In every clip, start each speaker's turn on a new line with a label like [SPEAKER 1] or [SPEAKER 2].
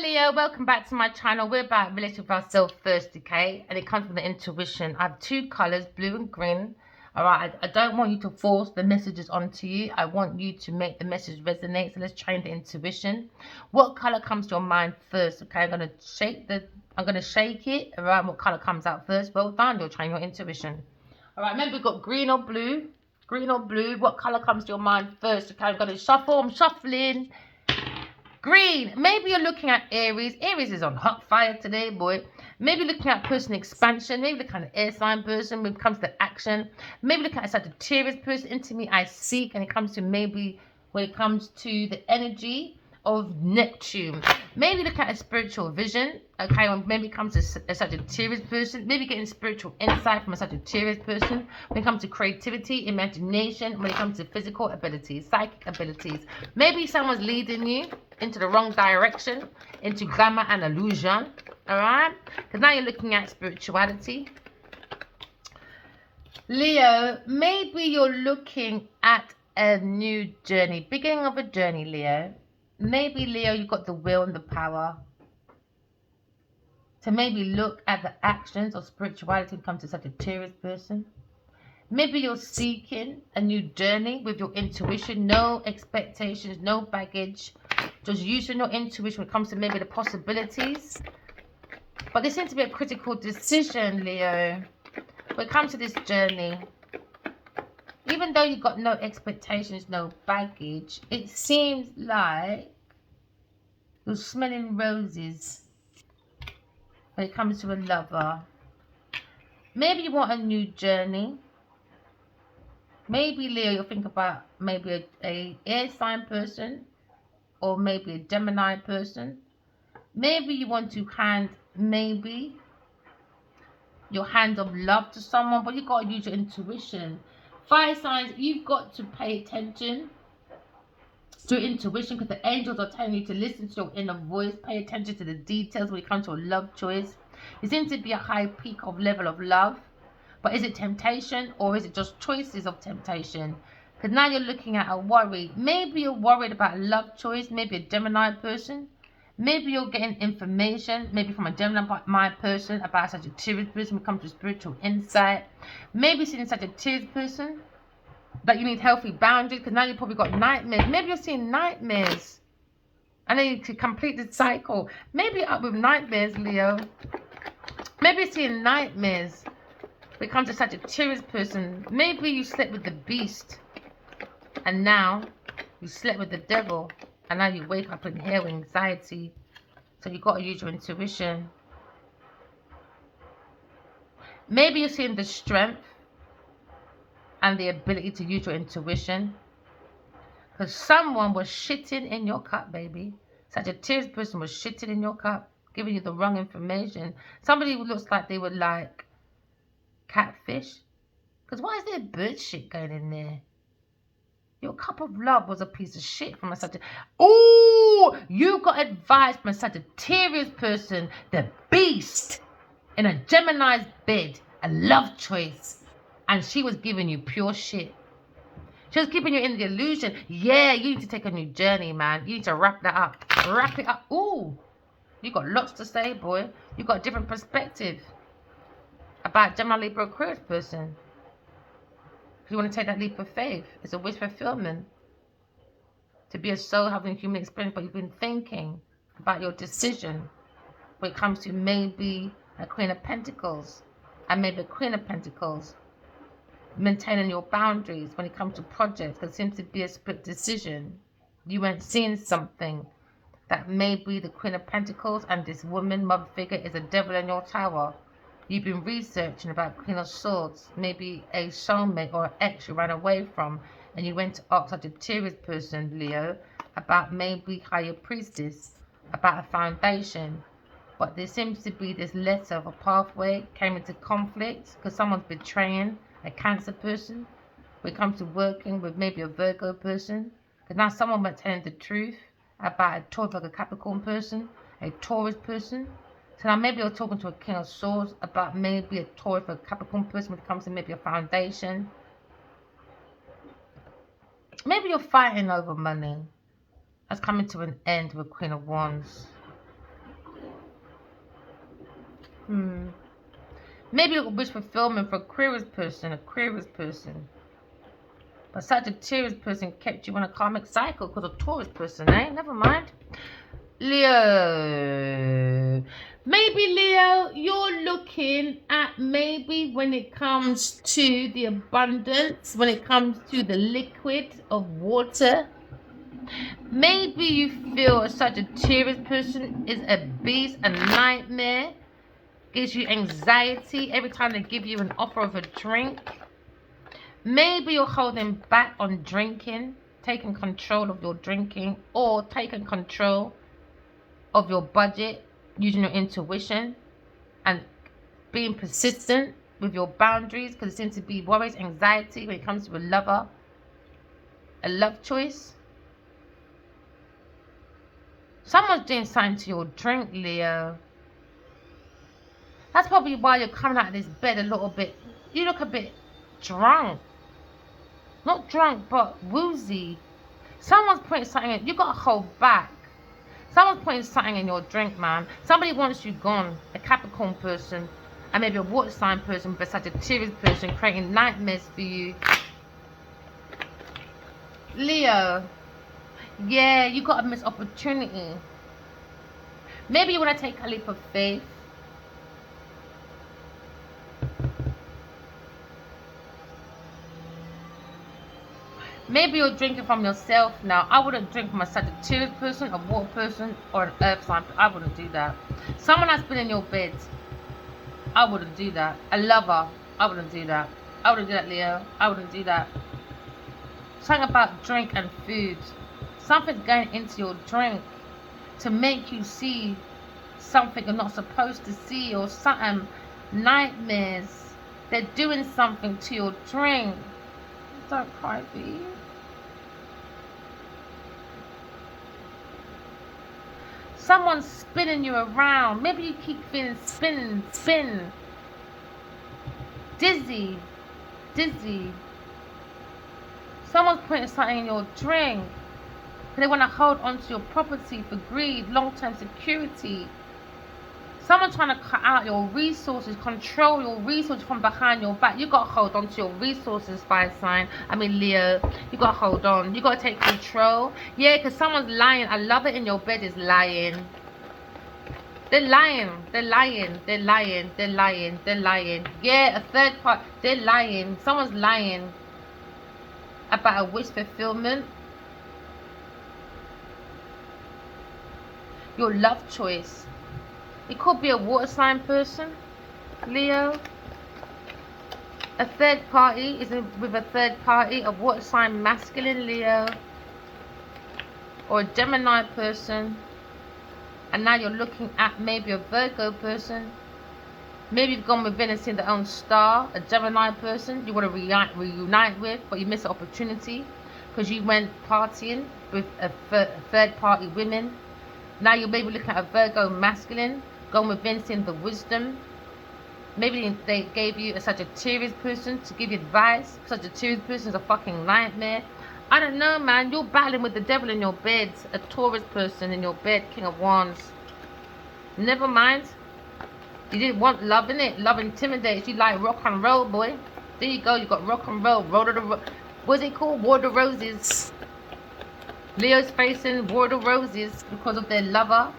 [SPEAKER 1] Leo, welcome back to my channel. We're about relationship with ourselves first, okay? And it comes from the intuition. I have two colours, blue and green. Alright, I don't want you to force the messages onto you. I want you to make the message resonate. So let's train the intuition. What colour comes to your mind first? Okay, I'm gonna shake it. Alright, what colour comes out first? Well done, you'll train your intuition. Alright, remember we've got green or blue. Green or blue, what colour comes to your mind first? Okay, I'm gonna shuffle, I'm shuffling. Green, maybe you're looking at Aries. Aries is on hot fire today, boy. Maybe looking at person expansion. Maybe the kind of air sign person when it comes to action. Maybe looking at a Sagittarius person. Into me, I seek. And it comes to maybe when it comes to the energy of Neptune. Maybe looking at a spiritual vision. Okay, or maybe it comes to a Sagittarius person. Maybe getting spiritual insight from a Sagittarius person. When it comes to creativity, imagination. When it comes to physical abilities, psychic abilities. Maybe someone's leading you into the wrong direction, into glamour and illusion. All right, because now you're looking at spirituality. Leo, maybe you're looking at a new journey, beginning of a journey, Leo. Maybe, Leo, you've got the will and the power to maybe look at the actions of spirituality when it comes to such a Sagittarius person. Maybe you're seeking a new journey with your intuition, no expectations, no baggage, just using your intuition when it comes to maybe the possibilities. But there seems to be a critical decision, Leo, when it comes to this journey. Even though you've got no expectations, no baggage, it seems like you're smelling roses when it comes to a lover. Maybe you want a new journey. Maybe, Leo, you'll think about maybe a air sign person or maybe a Gemini person. Maybe you want to hand your hand of love to someone, but you've got to use your intuition. Fire signs, you've got to pay attention to intuition because the angels are telling you to listen to your inner voice. Pay attention to the details when it comes to a love choice. There seems to be a high peak of level of love, but is it temptation or is it just choices of temptation? Because now you're looking at a worry. Maybe you're worried about a love choice, maybe a Gemini person. Maybe you're getting information, maybe from a Gemini person about a Sagittarius person when it comes to spiritual insight. Maybe seeing a Sagittarius person that you need healthy boundaries because now you've probably got nightmares. Maybe you're seeing nightmares and then you to complete the cycle. Maybe you're up with nightmares, Leo. Maybe you're seeing nightmares when it comes to Sagittarius person. Maybe you slept with the beast and now you slept with the devil. And now you wake up in hell with anxiety. So you've got to use your intuition. Maybe you're seeing the strength and the ability to use your intuition. Because someone was shitting in your cup, baby. Sagittarius person was shitting in your cup, giving you the wrong information. Somebody who looks like they were like catfish. Because why is there bird shit going in there? Your cup of love was a piece of shit from a Sagittarius. Oh, you got advice from a Sagittarius person, the beast, in a Gemini's bed, a love choice. And she was giving you pure shit. She was keeping you in the illusion. Yeah, you need to take a new journey, man. You need to wrap that up. Wrap it up. Ooh, you got lots to say, boy. You got a different perspective about Gemini, Libra, Aquarius person. You want to take that leap of faith. It's a wish fulfillment. To be a soul having human experience, but you've been thinking about your decision when it comes to maybe a Queen of Pentacles and maybe a Queen of Pentacles. Maintaining your boundaries when it comes to projects. There seems to be a split decision. You weren't seeing something that maybe the Queen of Pentacles and this woman, mother figure, is a devil in your tower. You've been researching about Queen of Swords, maybe a soulmate or an ex you ran away from, and you went to ask such a Sagittarius person, Leo, about maybe Higher Priestess, about a foundation. But there seems to be this letter of a pathway came into conflict because someone's betraying a Cancer person when it comes to working with maybe a Virgo person. Because now someone went telling the truth about a Taurus, like a Capricorn person, a Taurus person. So now maybe you're talking to a King of Swords about maybe a Taurus or a Capricorn person when it comes to maybe a foundation. Maybe you're fighting over money. That's coming to an end with Queen of Wands. Maybe you wish fulfillment for Aquarius person, But Sagittarius person kept you on a karmic cycle because of Taurus person, eh? Never mind. Leo. Maybe, Leo, you're looking at maybe when it comes to the abundance, when it comes to the liquid of water. Maybe you feel a Sagittarius person is a beast, a nightmare, gives you anxiety every time they give you an offer of a drink. Maybe you're holding back on drinking, taking control of your drinking, or taking control of your budget, using your intuition and being persistent with your boundaries, because it seems to be worries, anxiety when it comes to a lover, a love choice. Someone's doing something to your drink, Leo. That's probably why you're coming out of this bed a little bit. You look a bit drunk. Not drunk, but woozy. Someone's putting something in. You got to hold back. Someone's putting something in your drink, man. Somebody wants you gone. A Capricorn person. And maybe a water sign person, but Sagittarius person, creating nightmares for you. Leo. Yeah, you got a missed opportunity. Maybe you want to take a leap of faith. Maybe you're drinking from yourself now. I wouldn't drink from a Sagittarius person, a water person, or an earth sign. I wouldn't do that. Someone that's been in your bed. I wouldn't do that. A lover. I wouldn't do that. I wouldn't do that, Leo. I wouldn't do that. Something about drink and food. Something's going into your drink to make you see something you're not supposed to see, or something. Nightmares. They're doing something to your drink. Don't cry, B. Someone's spinning you around. Maybe you keep feeling spin. Dizzy. Someone's putting something in your drink. They want to hold on to your property for greed, long-term security. Someone trying to cut out your resources, control your resources from behind your back. You got to hold on to your resources, fire sign. Leo. You got to hold on. You got to take control. Yeah, because someone's lying. I love it in your bed is lying. They're lying. Yeah, a third part. They're lying. Someone's lying about a wish fulfillment. Your love choice. It could be a water sign person, Leo. A third party is with a third party, a water sign masculine, Leo. Or a Gemini person. And now you're looking at maybe a Virgo person. Maybe you've gone within and seen their own star, a Gemini person you want to reunite with, but you miss the opportunity because you went partying with a third party women. Now you're maybe looking at a Virgo masculine, going within, seeing the wisdom. Maybe they gave you a Sagittarius person to give you advice. Sagittarius person is a fucking nightmare. I don't know, man. You're battling with the devil in your bed. A Taurus person in your bed, King of Wands. Never mind. You didn't want love, innit? Love intimidates. You like rock and roll, boy. There you go. You got rock and roll. What's it called? War of the Roses. Leo's facing War of the Roses because of their lover.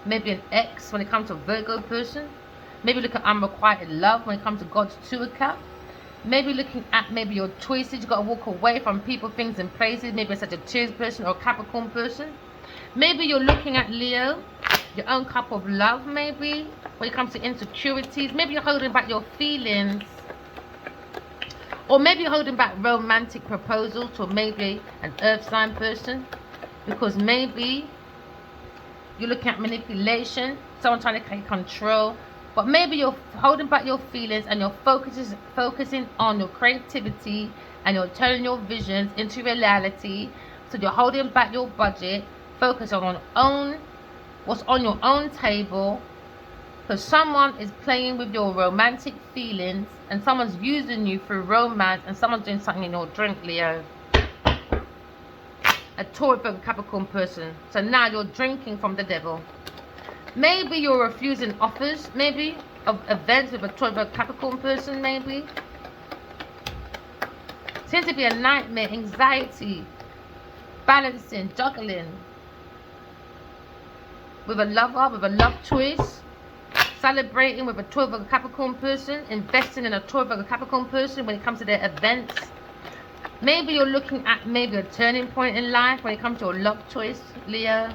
[SPEAKER 1] Maybe an ex when it comes to a Virgo person. Maybe look at unrequited love when it comes to God's Tour Cup. Maybe looking at maybe your choices. You got to walk away from people, things, and places. Maybe it's such a Sagittarius person or a Capricorn person. Maybe you're looking at Leo, your own cup of love. Maybe when it comes to insecurities. Maybe you're holding back your feelings. Or maybe you're holding back romantic proposals to maybe an earth sign person. Because maybe you're looking at manipulation. Someone trying to take control. But maybe you're holding back your feelings and you're focusing on your creativity and you're turning your visions into reality. So you're holding back your budget, focus on what's on your own table. Because someone is playing with your romantic feelings and someone's using you for romance and someone's doing something in your drink, Leo. A Taurus Capricorn person. So now you're drinking from the devil. Maybe you're refusing offers, maybe, of events with a Taurus Capricorn person, maybe. Seems to be a nightmare, anxiety, balancing, juggling. With a lover, with a love choice. Celebrating with a Taurus Capricorn person. Investing in a Taurus Capricorn person when it comes to their events. Maybe you're looking at maybe a turning point in life when it comes to a love choice, Leo.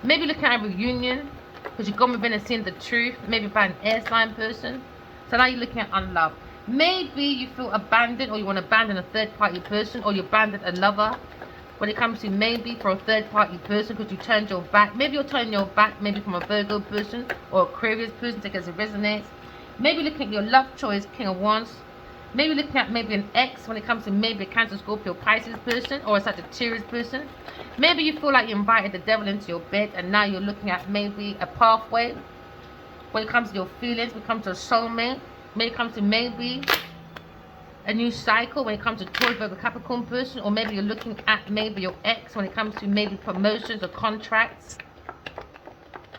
[SPEAKER 1] Maybe looking at a reunion because you've gone within and seen the truth, maybe by an air sign person. So now you're looking at unlove. Maybe you feel abandoned, or you want to abandon a third party person, or you abandoned a lover when it comes to maybe for a third party person because you turned your back. Maybe you're turning your back maybe from a Virgo person or Aquarius person, take it as it resonates. Maybe looking at your love choice, King of Wands. Maybe looking at maybe an ex when it comes to maybe a Cancer, Scorpio, Pisces person, or a Sagittarius person. Maybe you feel like you invited the devil into your bed and now you're looking at maybe a pathway when it comes to your feelings, when it comes to a soulmate, when it comes to maybe a new cycle, when it comes to Taurus, Virgo, Capricorn person, or maybe you're looking at maybe your ex when it comes to maybe promotions or contracts.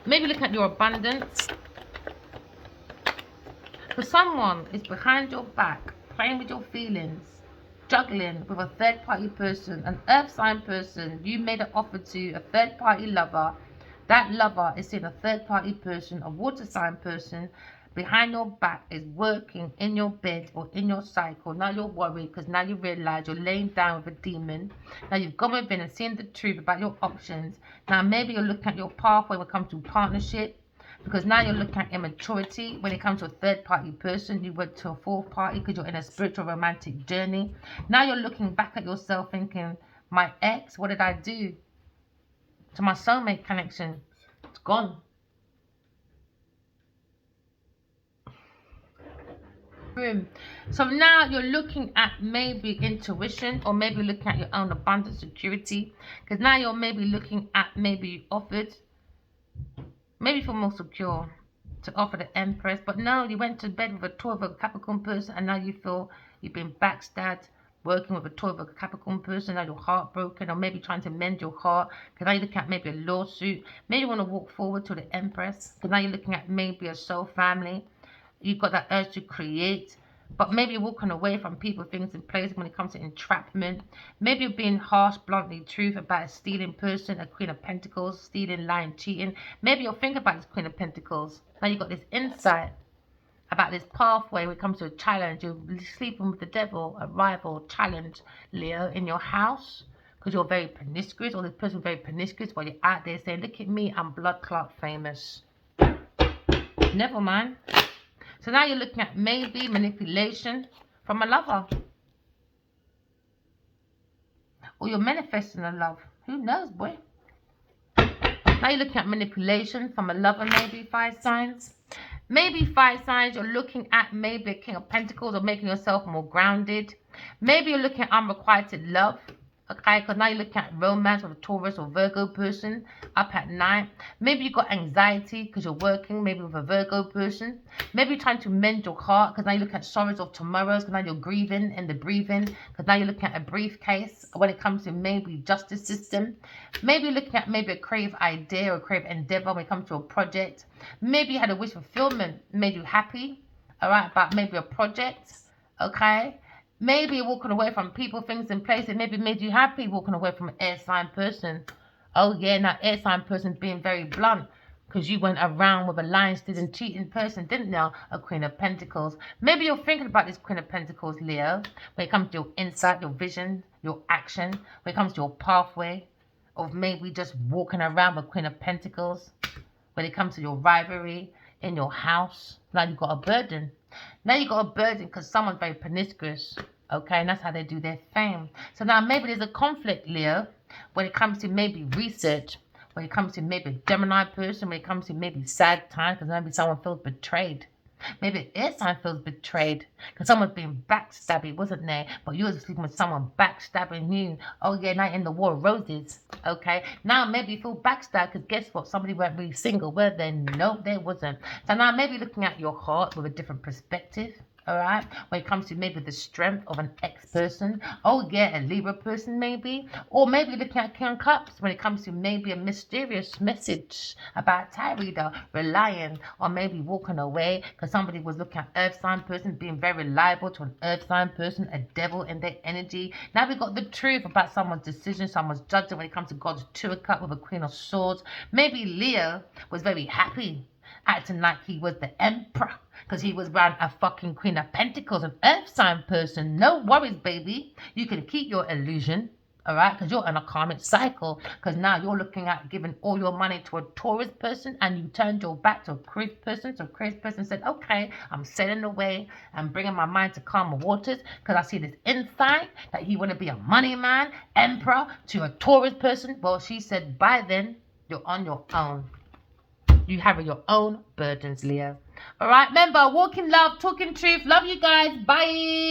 [SPEAKER 1] Maybe looking at your abundance. For someone is behind your back, playing with your feelings, juggling with a third party person, an earth sign person. You made an offer to a third party lover. That lover is seeing a third party person, a water sign person behind your back, is working in your bed or in your cycle. Now you're worried because now you realize you're laying down with a demon. Now you've gone within and seen the truth about your options. Now maybe you're looking at your pathway when it comes to partnership. Because now you're looking at immaturity when it comes to a third party person. You went to a fourth party because you're in a spiritual romantic journey. Now you're looking back at yourself thinking, my ex, what did I do to my soulmate connection? It's gone. So now you're looking at maybe intuition, or maybe looking at your own abundance, security. Because now you're maybe looking at maybe you offered, maybe feel more secure to offer the Empress, but now you went to bed with a Taurus Capricorn person and now you feel you've been backstabbed working with a Taurus Capricorn person. Now you're heartbroken, or maybe trying to mend your heart because now you're looking at maybe a lawsuit. Maybe you want to walk forward to the Empress because now you're looking at maybe a soul family. You've got that urge to create, but maybe you're walking away from people, things, and places when it comes to entrapment. Maybe you're being harsh, bluntly truth about a stealing person, a Queen of Pentacles, stealing, lying, cheating. Maybe you're thinking about this Queen of Pentacles. Now you've got this insight about this pathway when it comes to a challenge. You're sleeping with the devil, a rival, challenge, Leo, in your house because you're very promiscuous, or this person very promiscuous while you're out there saying, look at me, I'm blood clot famous. Never mind. So now you're looking at maybe manipulation from a lover. Or you're manifesting a love. Who knows, boy? Now you're looking at manipulation from a lover, maybe 5 signs. Maybe 5 signs you're looking at maybe a King of Pentacles, or making yourself more grounded. Maybe you're looking at unrequited love. Okay, because now you're looking at romance with a Taurus or Virgo person up at night. Maybe you've got anxiety because you're working maybe with a Virgo person. Maybe you're trying to mend your heart because now you look at sorrows of tomorrows, because now you're grieving and the breathing, because now you're looking at a briefcase when it comes to maybe justice system. Maybe you're looking at maybe a creative idea or a creative endeavor when it comes to a project. Maybe you had a wish fulfillment, made you happy, all right, about maybe a project, okay? Maybe you're walking away from people, things, and places. Maybe made you happy walking away from an air sign person. Oh yeah, now air sign person's being very blunt because you went around with a lying, stealing, cheating person, didn't you? A Queen of Pentacles. Maybe you're thinking about this Queen of Pentacles, Leo, when it comes to your insight, your vision, your action, when it comes to your pathway of maybe just walking around with Queen of Pentacles. When it comes to your rivalry in your house, now you've got a burden. Now you got a burden because someone's very promiscuous, okay? And that's how they do their fame. So now maybe there's a conflict, Leo, when it comes to maybe research, when it comes to maybe a Gemini person, when it comes to maybe sad times, because maybe someone feels betrayed. Maybe an air sign feels betrayed because someone's being backstabbing, wasn't there? But you were sleeping with someone backstabbing you. Oh yeah, now in the War of Roses, okay? Now maybe you feel backstabbed because guess what? Somebody weren't really single, were they? No, they wasn't. So now maybe looking at your heart with a different perspective, All right, when it comes to maybe the strength of an ex-person, oh yeah, a Libra person maybe, or maybe looking at King of Cups when it comes to maybe a mysterious message about tarot reader relying or maybe walking away because somebody was looking at earth sign person being very liable to an earth sign person, a devil in their energy. Now we got the truth about someone's decision, someone's judgment when it comes to God's Two of Cups with a Queen of Swords. Maybe Leo was very happy acting like he was the emperor because he was around a fucking Queen of Pentacles, an earth sign person. No worries, baby. You can keep your illusion, all right, because you're in a karmic cycle, because now you're looking at giving all your money to a Taurus person and you turned your back to a Aquarius person. So Aquarius person said, okay, I'm sailing away and bringing my mind to calmer waters because I see this insight that you want to be a money man, emperor to a Taurus person. Well, she said, by then, you're on your own. You have your own burdens, Leo. All right, remember, walk in love, talking truth. Love you guys. Bye.